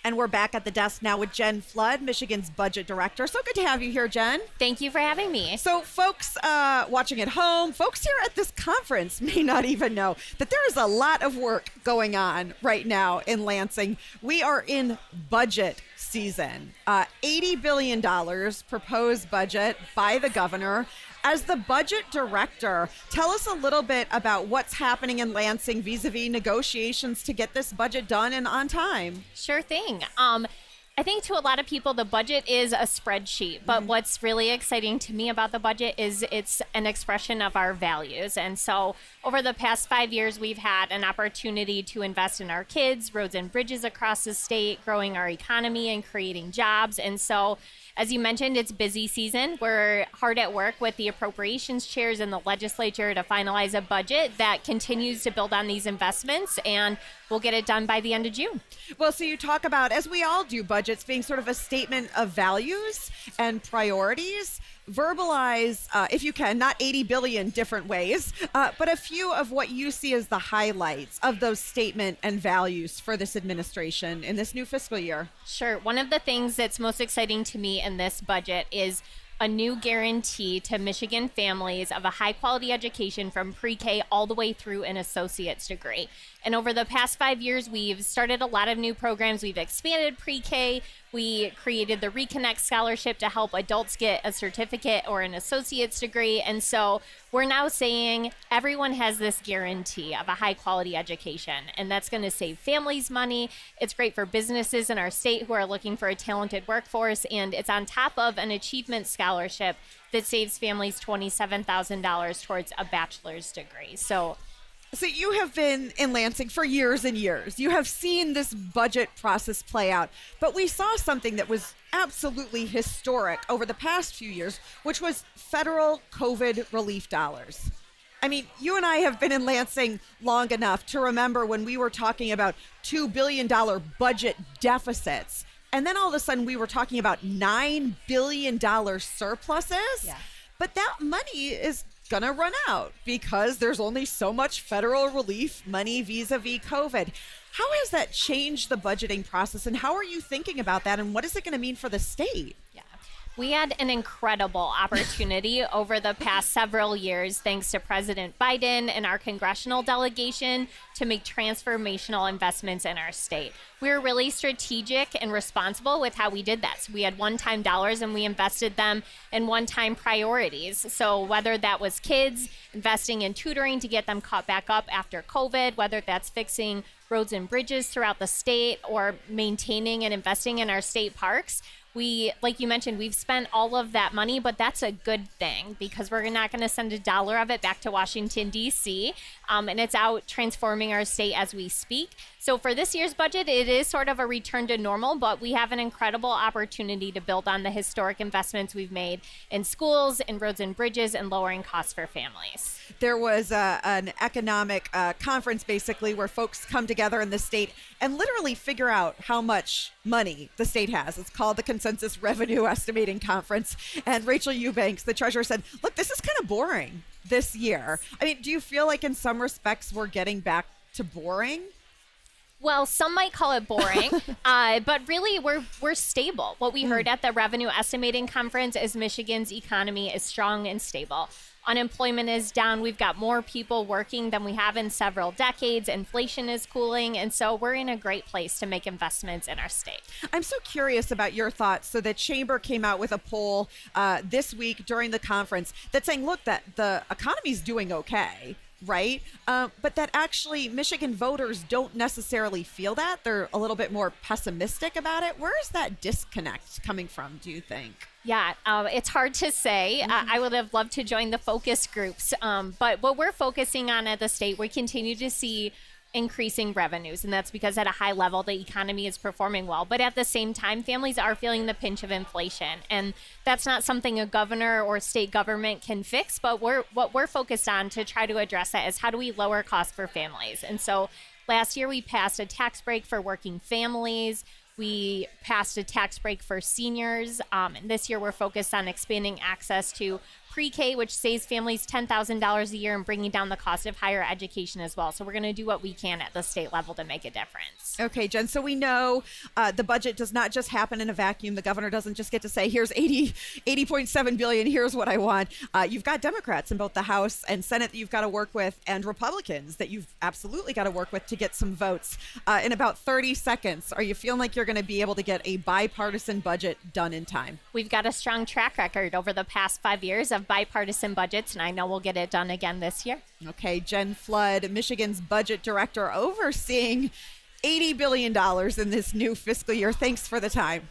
And we're back at the desk now with Jen Flood, Michigan's budget director. So good to have you here, Jen. Thank you for having me. So folks watching at home, folks here at this conference may not even know that there is a lot of work going on right now in Lansing. We are in budget season. $80 billion proposed budget by the governor. As the budget director, tell us a little bit about what's happening in Lansing vis-a-vis negotiations to get this budget done and on time. Sure thing. I think to a lot of people, the budget is a spreadsheet, but what's really exciting to me about the budget is it's an expression of our values. And so over the past 5 years, we've had an opportunity to invest in our kids, roads and bridges across the state, growing our economy and creating jobs. And so as you mentioned, it's busy season. We're hard at work with the appropriations chairs in the legislature to finalize a budget that continues to build on these investments, and we'll get it done by the end of June. Well, so you talk about, as we all do, budgets being sort of a statement of values and priorities. Verbalize, if you can, not 80 billion different ways, but a few of what you see as the highlights of those statement and values for this administration in this new fiscal year. Sure. One of the things that's most exciting to me in this budget is a new guarantee to Michigan families of a high quality education from pre-K all the way through an associate's degree. And over the past 5 years, we've started a lot of new programs. We've expanded pre-K. We created the Mackinac scholarship to help adults get a certificate or an associate's degree. And so we're now saying everyone has this guarantee of a high quality education, and that's going to save families money. It's great for businesses in our state who are looking for a talented workforce, and it's on top of an achievement scholarship that saves families $27,000 towards a bachelor's degree. So you have been in Lansing for years and years. You have seen this budget process play out, but we saw something that was absolutely historic over the past few years, which was federal COVID relief dollars. I mean, you and I have been in Lansing long enough to remember when we were talking about $2 billion budget deficits, and then all of a sudden we were talking about $9 billion surpluses. Yeah. But that money is gonna run out because there's only so much federal relief money vis-a-vis COVID. How has that changed the budgeting process, and how are you thinking about that, and what is it going to mean for the state? Yeah. We had an incredible opportunity over the past several years, thanks to President Biden and our congressional delegation, to make transformational investments in our state. We were really strategic and responsible with how we did that. So we had one-time dollars and we invested them in one-time priorities. So whether that was kids, investing in tutoring to get them caught back up after COVID, whether that's fixing roads and bridges throughout the state or maintaining and investing in our state parks, we, like you mentioned, we've spent all of that money, but that's a good thing because we're not going to send a dollar of it back to Washington, D.C., and it's out transforming our state as we speak. So for this year's budget, it is sort of a return to normal, but we have an incredible opportunity to build on the historic investments we've made in schools, in roads and bridges, and lowering costs for families. There was an economic conference, basically, where folks come together in the state and literally figure out how much money the state has. It's called the Consensus Revenue Estimating Conference. And Rachel Eubanks, the treasurer, said, look, this is kind of boring this year. I mean, do you feel like in some respects we're getting back to boring? Well, some might call it boring, but really we're stable. What we heard at the Revenue Estimating Conference is Michigan's economy is strong and stable. Unemployment is down. We've got more people working than we have in several decades. Inflation is cooling. And so we're in a great place to make investments in our state. I'm so curious about your thoughts. So the Chamber came out with a poll this week during the conference that's saying, look, that the economy's doing okay, right? But that actually Michigan voters don't necessarily feel that. They're a little bit more pessimistic about it. Where is that disconnect coming from, do you think? Yeah, it's hard to say. I would have loved to join the focus groups. But what we're focusing on at the state, we continue to see increasing revenues. And that's because at a high level, the economy is performing well. But at the same time, families are feeling the pinch of inflation. And that's not something a governor or state government can fix. But what we're focused on to try to address that is how do we lower costs for families? And so last year, we passed a tax break for working families. We passed a tax break for seniors. And this year, we're focused on expanding access to pre-K, which saves families $10,000 a year and bringing down the cost of higher education as well. So we're going to do what we can at the state level to make a difference. Okay, Jen, so we know the budget does not just happen in a vacuum. The governor doesn't just get to say, here's 80.7 billion, here's what I want. You've got Democrats in both the House and Senate that you've got to work with, and Republicans that you've absolutely got to work with to get some votes. In about 30 seconds, are you feeling like you're going to be able to get a bipartisan budget done in time? We've got a strong track record over the past 5 years of bipartisan budgets, and I know we'll get it done again this year. Okay, Jen Flood, Michigan's budget director, overseeing $80 billion in this new fiscal year. Thanks for the time.